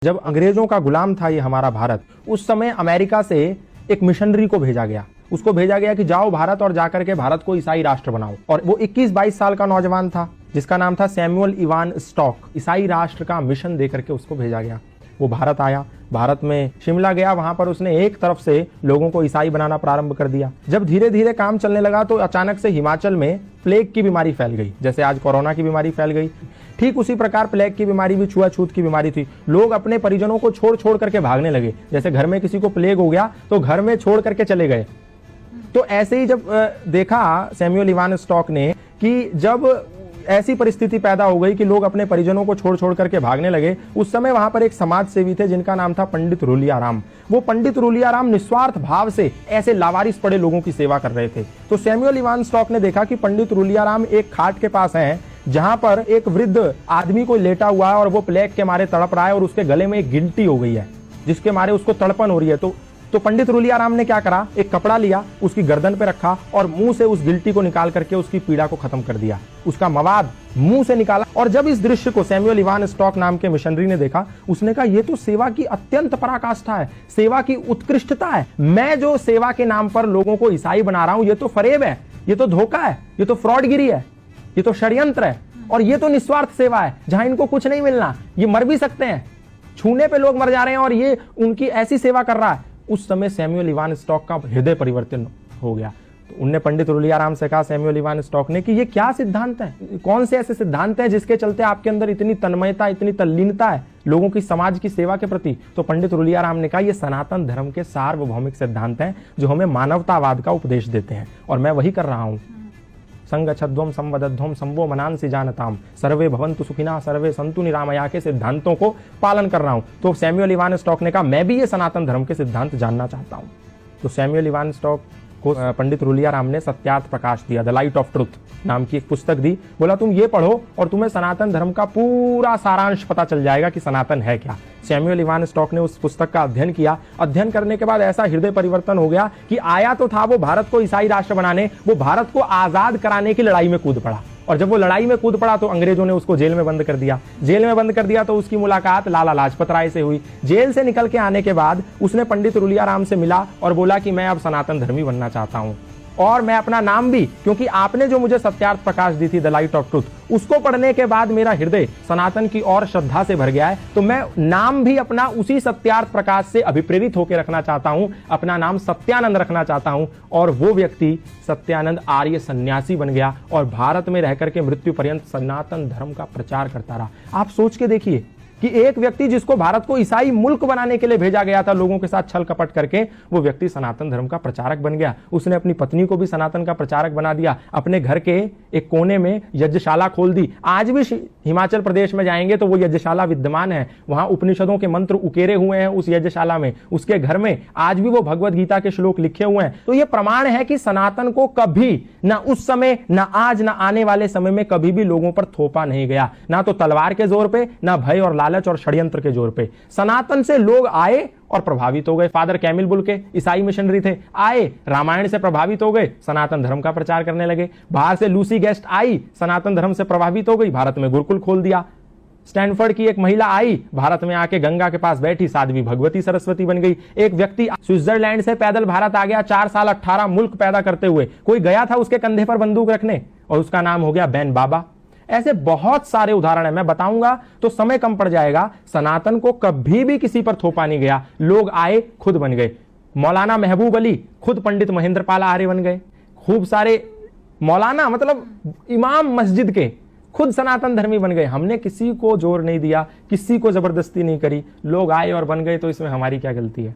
जब अंग्रेजों का गुलाम था ये हमारा भारत, उस समय अमेरिका से एक मिशनरी को भेजा गया। उसको भेजा गया कि जाओ भारत और जाकर के भारत को ईसाई राष्ट्र बनाओ। और वो 21-22 साल का नौजवान था जिसका नाम था सैमुअल इवान स्टॉक। ईसाई राष्ट्र का मिशन देकर के उसको भेजा गया। वो भारत आया, भारत में शिमला गया, वहां पर उसने एक तरफ से लोगों को ईसाई बनाना प्रारंभ कर दिया। जब धीरे धीरे काम चलने लगा तो अचानक से हिमाचल में प्लेग की बीमारी फैल गई। जैसे आज कोरोना की बीमारी फैल गई, ठीक उसी प्रकार प्लेग की बीमारी भी छुआछूत की बीमारी थी। लोग अपने परिजनों को छोड़ छोड़ करके भागने लगे। जैसे घर में किसी को प्लेग हो गया तो घर में छोड़ करके चले गए। तो ऐसे ही जब देखा सैमुअल इवान स्टॉक ने कि जब ऐसी परिस्थिति पैदा हो गई कि लोग अपने परिजनों को छोड़ छोड़ करके भागने लगे, उस समय वहां पर एक समाज सेवी थे जिनका नाम था पंडित रूलियाराम। वो पंडित रूलियाराम निस्वार्थ भाव से ऐसे लावारिस पड़े लोगों की सेवा कर रहे थे। तो सैमुअल इवान स्टॉक ने देखा कि पंडित रूलियाराम एक खाट के पास हैं जहां पर एक वृद्ध आदमी को लेटा हुआ है और वो प्लेग के मारे तड़प रहा है और उसके गले में एक गिल्टी हो गई है जिसके मारे उसको तड़पन हो रही है। तो पंडित रूलियाराम ने क्या करा, एक कपड़ा लिया, उसकी गर्दन पे रखा और मुंह से उस गिल्टी को निकाल करके उसकी पीड़ा को खत्म कर दिया। उसका मवाद मुंह से निकाला। और जब इस दृश्य को सैमुअल इवान स्टॉक नाम के मिशनरी ने देखा, उसने कहा ये तो सेवा की अत्यंत पराकाष्ठा है, सेवा की उत्कृष्टता है। मैं जो सेवा के नाम पर लोगों को ईसाई बना रहा हूं, ये तो फरेब है, ये तो धोखा है, ये तो फ्रॉडगिरी है, ये तो षड्यंत्र है और ये तो निस्वार्थ सेवा है जहां इनको कुछ नहीं मिलना। ये मर भी सकते हैं, छूने पे लोग मर जा रहे हैं और ये उनकी ऐसी सेवा कर रहा है। उस समय सैमुअल इवान स्टॉक का हृदय परिवर्तन हो गया। तो उनने पंडित रूलियाराम से कहा, सैमुअल इवान स्टॉक ने, कि ये क्या सिद्धांत है, कौन से ऐसे सिद्धांत हैं जिसके चलते आपके अंदर इतनी तन्मयता, इतनी तल्लीनता है लोगों की समाज की सेवा के प्रति। तो पंडित रूलियाराम ने कहा, ये सनातन धर्म के सार्वभौमिक सिद्धांत हैं जो हमें मानवतावाद का उपदेश देते हैं और मैं वही कर रहा हूं। संगच्छध्वम संवदध्वम संवो मनांसि जानताम सर्वे भवन्तु सुखिना सर्वे संतु निरामया के सिद्धांतों को पालन कर रहा हूं। तो सैमुअल इवान स्टॉक ने कहा, मैं भी ये सनातन धर्म के सिद्धांत जानना चाहता हूं। तो सैमुअल इवान स्टॉक को पंडित रूलियाराम ने सत्यार्थ प्रकाश दिया, द लाइट ऑफ ट्रुथ नाम की एक पुस्तक दी। बोला तुम ये पढ़ो और तुम्हें सनातन धर्म का पूरा सारांश पता चल जाएगा कि सनातन है क्या। सैमुअल इवान स्टॉक ने उस पुस्तक का अध्ययन किया। अध्ययन करने के बाद ऐसा हृदय परिवर्तन हो गया कि आया तो था वो भारत को ईसाई राष्ट्र बनाने, वो भारत को आजाद कराने की लड़ाई में कूद पड़ा। और जब वो लड़ाई में कूद पड़ा तो अंग्रेजों ने उसको जेल में बंद कर दिया। जेल में बंद कर दिया तो उसकी मुलाकात लाला लाजपत राय से हुई। जेल से निकल के आने के बाद उसने पंडित रूलियाराम से मिला और बोला कि मैं अब सनातन धर्मी बनना चाहता हूं और मैं अपना नाम भी, क्योंकि आपने जो मुझे सत्यार्थ प्रकाश दी थी, द लाइट ऑफ ट्रुथ, उसको पढ़ने के बाद मेरा हृदय सनातन की और श्रद्धा से भर गया है। तो मैं नाम भी अपना उसी सत्यार्थ प्रकाश से अभिप्रेरित होकर रखना चाहता हूं। अपना नाम सत्यानंद रखना चाहता हूं। और वो व्यक्ति सत्यानंद आर्य सन्यासी बन गया और भारत में रहकर के मृत्यु पर्यंत सनातन धर्म का प्रचार करता रहा। आप सोच के देखिए कि एक व्यक्ति जिसको भारत को ईसाई मुल्क बनाने के लिए भेजा गया था लोगों के साथ छल कपट करके, वो व्यक्ति सनातन धर्म का प्रचारक बन गया। उसने अपनी पत्नी को भी सनातन का प्रचारक बना दिया। अपने घर के एक कोने में यज्ञशाला खोल दी। आज भी हिमाचल प्रदेश में जाएंगे तो वो यज्ञशाला विद्यमान है। वहां उपनिषदों के मंत्र उकेरे हुए हैं उस यज्ञशाला में। उसके घर में आज भी वो भगवत गीता के श्लोक लिखे हुए हैं। तो ये प्रमाण है कि सनातन को कभी ना उस समय, ना आज, ना आने वाले समय में कभी भी लोगों पर थोपा नहीं गया। ना तो तलवार के जोर पे, ना भय और लालच और षड्यंत्र के जोर पे। सनातन से लोग आए और प्रभावित हो गए। फादर कैमिल बुल के ईसाई मिशनरी थे, आए, रामायण से प्रभावित हो गए, सनातन धर्म का प्रचार करने लगे। बाहर से लूसी गेस्ट आई, सनातन धर्म से प्रभावित हो गई, भारत में गुरुकुल खोल दिया। स्टैनफोर्ड की एक महिला आई, भारत में आके गंगा के पास बैठी, साध्वी भगवती सरस्वती बन गई। एक व्यक्ति स्विट्जरलैंड से पैदल भारत आ गया, 4 साल 18 मुल्क पैदा करते हुए। कोई गया था उसके कंधे पर बंदूक रखने और उसका नाम हो गया बैन बाबा। ऐसे बहुत सारे उदाहरण है, मैं बताऊंगा तो समय कम पड़ जाएगा। सनातन को कभी भी किसी पर थोपा नहीं गया। लोग आए, खुद बन गए। मौलाना महबूब अली खुद पंडित महेंद्र पाल आर्य बन गए। खूब सारे मौलाना, मतलब इमाम मस्जिद के, खुद सनातन धर्मी बन गए। हमने किसी को जोर नहीं दिया, किसी को जबरदस्ती नहीं करी, लोग आए और बन गए। तो इसमें हमारी क्या गलती है?